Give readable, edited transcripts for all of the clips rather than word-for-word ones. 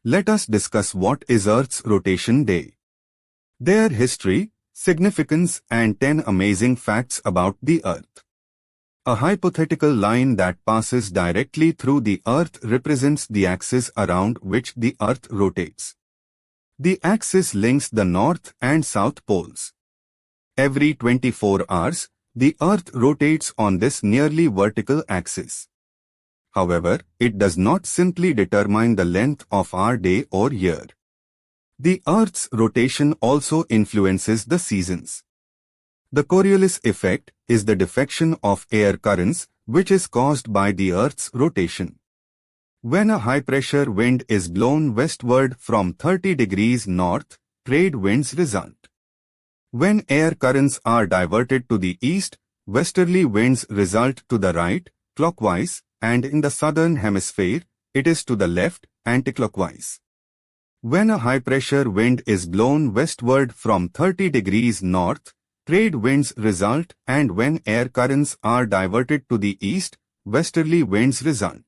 Let us discuss what is Earth's rotation day, their history, significance, and 10 amazing facts about the Earth. A hypothetical line that passes directly through the Earth represents the axis around which the Earth rotates. The axis links the North and South poles. Every 24 hours, the Earth rotates on this nearly vertical axis. However, it does not simply determine the length of our day or year. The Earth's rotation also influences the seasons. The Coriolis effect is the defection of air currents which is caused by the Earth's rotation. When a high-pressure wind is blown westward from 30 degrees north, trade winds result. When air currents are diverted to the east, westerly winds result to the right, clockwise, and in the southern hemisphere, it is to the left, anticlockwise. When a high-pressure wind is blown westward from 30 degrees north, trade winds result, and when air currents are diverted to the east, westerly winds result.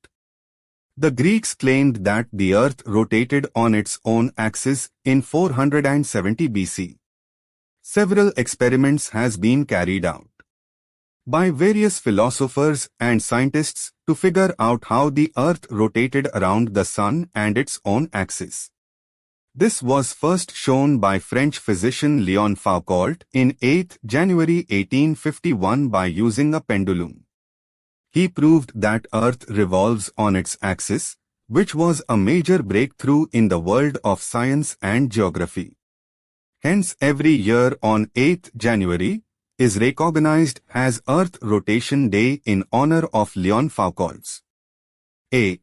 The Greeks claimed that the Earth rotated on its own axis in 470 BC. Several experiments has been carried out by various philosophers and scientists to figure out how the Earth rotated around the Sun and its own axis. This was first shown by French physician Léon Foucault in 8 January 1851 by using a pendulum. He proved that Earth revolves on its axis, which was a major breakthrough in the world of science and geography. Hence, every year on 8 January, is recognized as Earth Rotation Day in honor of Léon Foucault.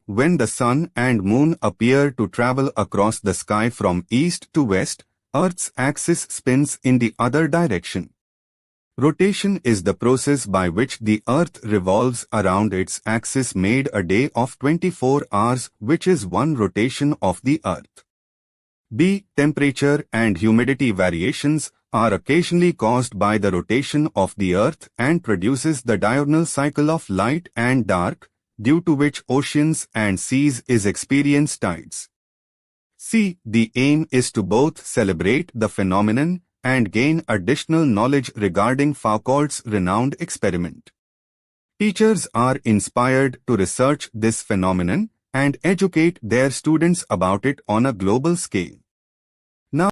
When the Sun and Moon appear to travel across the sky from east to west, Earth's axis spins in the other direction. Rotation is the process by which the Earth revolves around its axis made a day of 24 hours, which is one rotation of the Earth. Temperature and humidity variations are occasionally caused by the rotation of the Earth and produces the diurnal cycle of light and dark, due to which oceans and seas experience tides. The aim is to both celebrate the phenomenon and gain additional knowledge regarding Foucault's renowned experiment. Teachers are inspired to research this phenomenon and educate their students about it on a global scale.